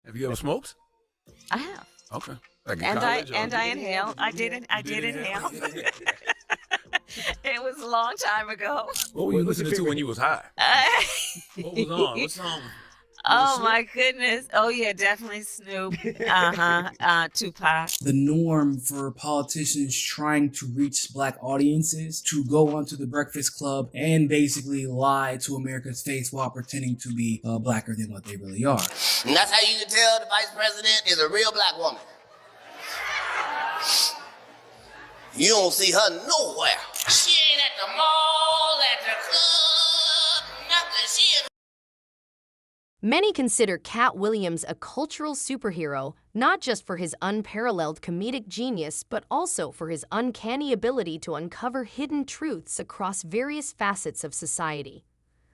Have you ever smoked? I have. Okay. Like in And college, I inhale. I did inhale. It was a long time ago. What were you listening to when you was high? What was on? What song? Oh my goodness. Oh yeah, definitely Snoop. Tupac. The norm for politicians trying to reach black audiences to go onto the Breakfast Club and basically lie to America's face while pretending to be blacker than what they really are. And that's how you can tell the vice president is a real black woman. You don't see her nowhere. She ain't at the mall, at the club, nothing. She in. Many consider Katt Williams a cultural superhero, not just for his unparalleled comedic genius, but also for his uncanny ability to uncover hidden truths across various facets of society.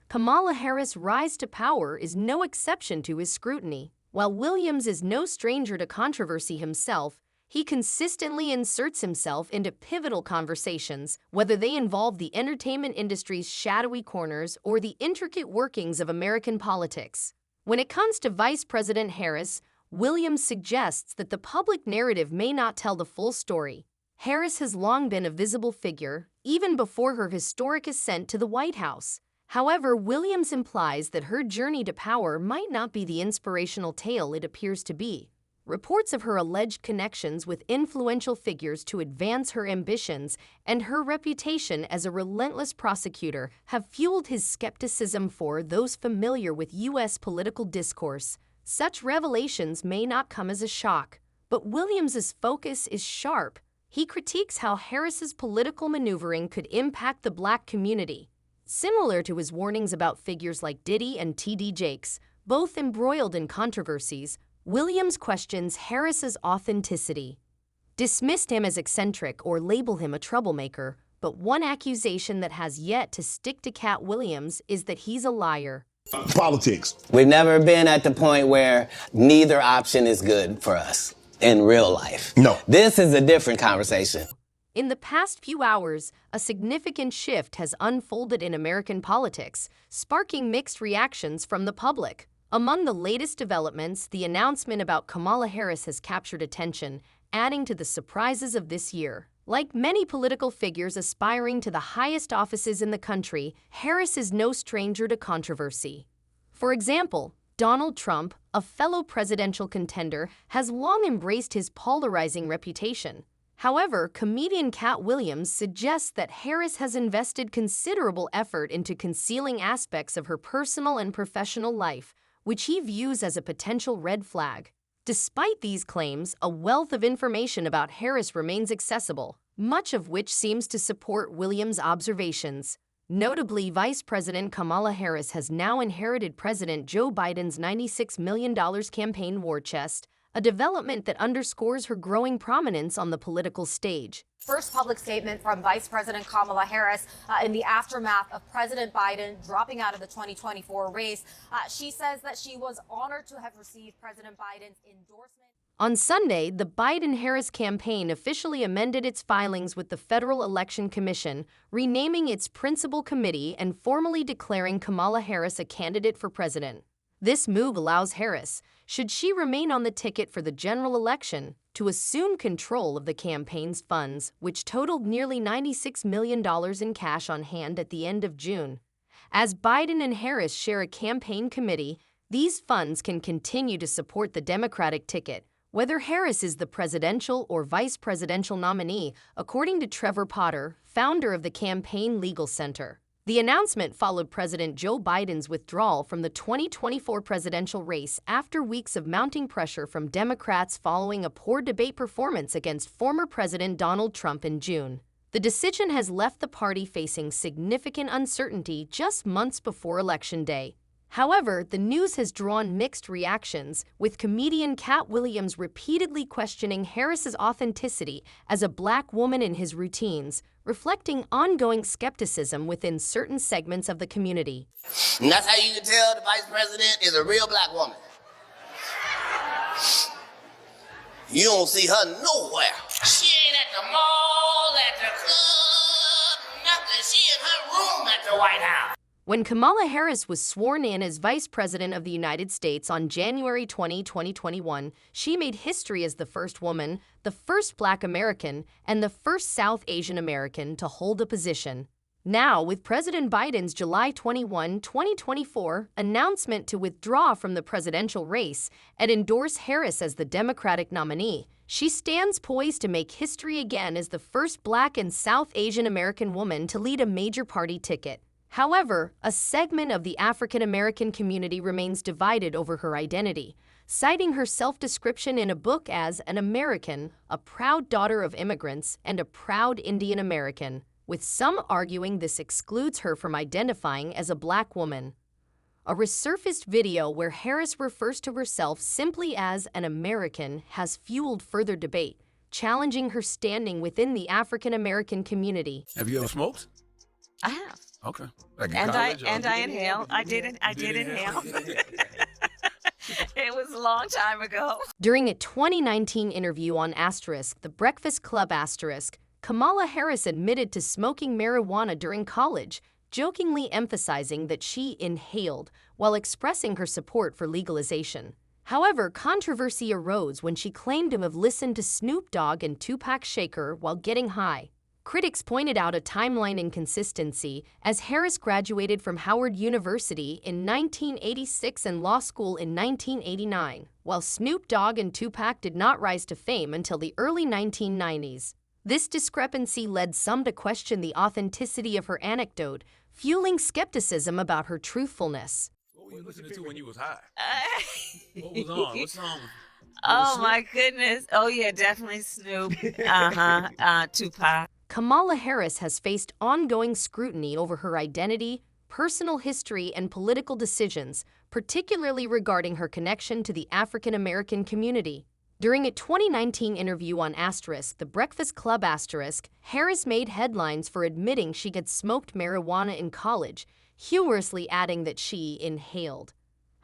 Kamala Harris' rise to power is no exception to his scrutiny. While Williams is no stranger to controversy himself, he consistently inserts himself into pivotal conversations, whether they involve the entertainment industry's shadowy corners or the intricate workings of American politics. When it comes to Vice President Harris, Williams suggests that the public narrative may not tell the full story. Harris has long been a visible figure, even before her historic ascent to the White House. However, Williams implies that her journey to power might not be the inspirational tale it appears to be. Reports of her alleged connections with influential figures to advance her ambitions and her reputation as a relentless prosecutor have fueled his skepticism. For those familiar with U.S. political discourse, such revelations may not come as a shock, but Williams's focus is sharp. He critiques how Harris's political maneuvering could impact the black community. Similar to his warnings about figures like Diddy and T.D. Jakes, both embroiled in controversies, Williams questions Harris's authenticity. Dismissed him as eccentric or label him a troublemaker, but one accusation that has yet to stick to Katt Williams is that he's a liar. Politics. We've never been at the point where neither option is good for us in real life. No. This is a different conversation. In the past few hours, a significant shift has unfolded in American politics, sparking mixed reactions from the public. Among the latest developments, the announcement about Kamala Harris has captured attention, adding to the surprises of this year. Like many political figures aspiring to the highest offices in the country, Harris is no stranger to controversy. For example, Donald Trump, a fellow presidential contender, has long embraced his polarizing reputation. However, comedian Katt Williams suggests that Harris has invested considerable effort into concealing aspects of her personal and professional life, which he views as a potential red flag. Despite these claims, a wealth of information about Harris remains accessible, much of which seems to support Williams' observations. Notably, Vice President Kamala Harris has now inherited President Joe Biden's $96 million campaign war chest, a development that underscores her growing prominence on the political stage. First public statement from Vice President Kamala Harris in the aftermath of President Biden dropping out of the 2024 race. She says that she was honored to have received President Biden's endorsement. On Sunday, the Biden-Harris campaign officially amended its filings with the Federal Election Commission, renaming its principal committee and formally declaring Kamala Harris a candidate for president. This move allows Harris, should she remain on the ticket for the general election, to assume control of the campaign's funds, which totaled nearly $96 million in cash on hand at the end of June. As Biden and Harris share a campaign committee, these funds can continue to support the Democratic ticket, whether Harris is the presidential or vice presidential nominee, according to Trevor Potter, founder of the Campaign Legal Center. The announcement followed President Joe Biden's withdrawal from the 2024 presidential race after weeks of mounting pressure from Democrats following a poor debate performance against former President Donald Trump in June. The decision has left the party facing significant uncertainty just months before Election Day. However, the news has drawn mixed reactions, with comedian Katt Williams repeatedly questioning Harris's authenticity as a black woman in his routines, reflecting ongoing skepticism within certain segments of the community. And that's how you can tell the vice president is a real black woman. You don't see her nowhere. She ain't at the mall, at the club, nothing. She in her room at the White House. When Kamala Harris was sworn in as Vice President of the United States on January 20, 2021, she made history as the first woman, the first Black American, and the first South Asian American to hold a position. Now, with President Biden's July 21, 2024 announcement to withdraw from the presidential race and endorse Harris as the Democratic nominee, she stands poised to make history again as the first Black and South Asian American woman to lead a major party ticket. However, a segment of the African American community remains divided over her identity, citing her self-description in a book as an American, a proud daughter of immigrants, and a proud Indian American, with some arguing this excludes her from identifying as a Black woman. A resurfaced video where Harris refers to herself simply as an American has fueled further debate, challenging her standing within the African American community. Have you ever smoked? I have. Okay. Like in And college, or- I inhale. I did inhale. It was a long time ago. During a 2019 interview on The Breakfast Club Kamala Harris admitted to smoking marijuana during college, jokingly emphasizing that she inhaled while expressing her support for legalization. However, controversy arose when she claimed to have listened to Snoop Dogg and Tupac Shakur while getting high. Critics pointed out a timeline inconsistency, as Harris graduated from Howard University in 1986 and law school in 1989, while Snoop Dogg and Tupac did not rise to fame until the early 1990s. This discrepancy led some to question the authenticity of her anecdote, fueling skepticism about her truthfulness. What were you listening to when you was high? What was on? What song? Oh my goodness. Oh yeah, definitely Snoop. Tupac. Kamala Harris has faced ongoing scrutiny over her identity, personal history, and political decisions, particularly regarding her connection to the African American community. During a 2019 interview on The Breakfast Club Harris made headlines for admitting she had smoked marijuana in college, humorously adding that she inhaled.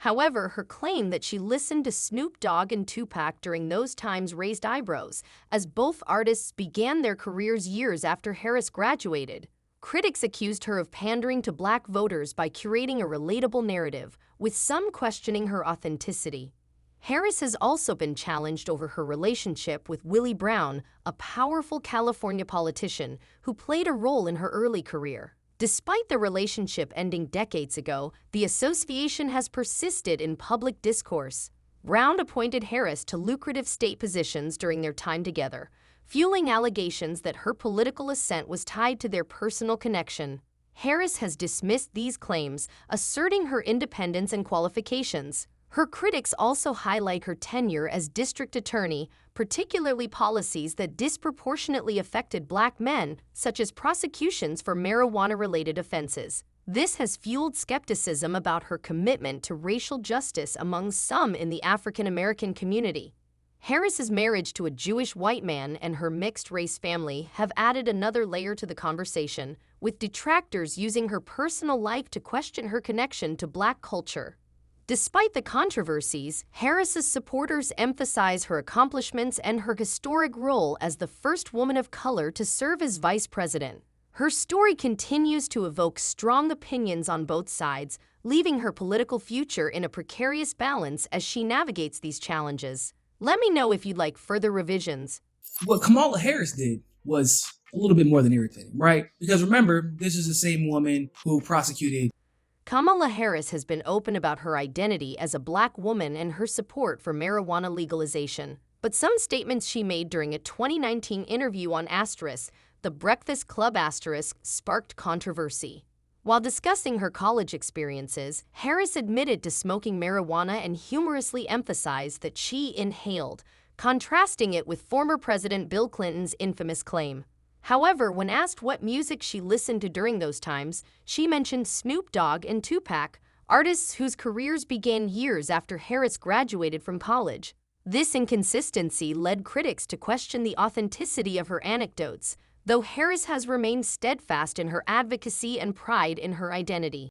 However, her claim that she listened to Snoop Dogg and Tupac during those times raised eyebrows, as both artists began their careers years after Harris graduated. Critics accused her of pandering to Black voters by curating a relatable narrative, with some questioning her authenticity. Harris has also been challenged over her relationship with Willie Brown, a powerful California politician who played a role in her early career. Despite the relationship ending decades ago, the association has persisted in public discourse. Brown appointed Harris to lucrative state positions during their time together, fueling allegations that her political ascent was tied to their personal connection. Harris has dismissed these claims, asserting her independence and qualifications. Her critics also highlight her tenure as district attorney, particularly policies that disproportionately affected Black men, such as prosecutions for marijuana-related offenses. This has fueled skepticism about her commitment to racial justice among some in the African American community. Harris's marriage to a Jewish white man and her mixed-race family have added another layer to the conversation, with detractors using her personal life to question her connection to Black culture. Despite the controversies, Harris's supporters emphasize her accomplishments and her historic role as the first woman of color to serve as vice president. Her story continues to evoke strong opinions on both sides, leaving her political future in a precarious balance as she navigates these challenges. Let me know if you'd like further revisions. What Kamala Harris did was a little bit more than irritating, right? Because remember, this is the same woman who prosecuted. Kamala Harris has been open about her identity as a Black woman and her support for marijuana legalization. But some statements she made during a 2019 interview on The Breakfast Club sparked controversy. While discussing her college experiences, Harris admitted to smoking marijuana and humorously emphasized that she inhaled, contrasting it with former President Bill Clinton's infamous claim. However, when asked what music she listened to during those times, she mentioned Snoop Dogg and Tupac, artists whose careers began years after Harris graduated from college. This inconsistency led critics to question the authenticity of her anecdotes, though Harris has remained steadfast in her advocacy and pride in her identity.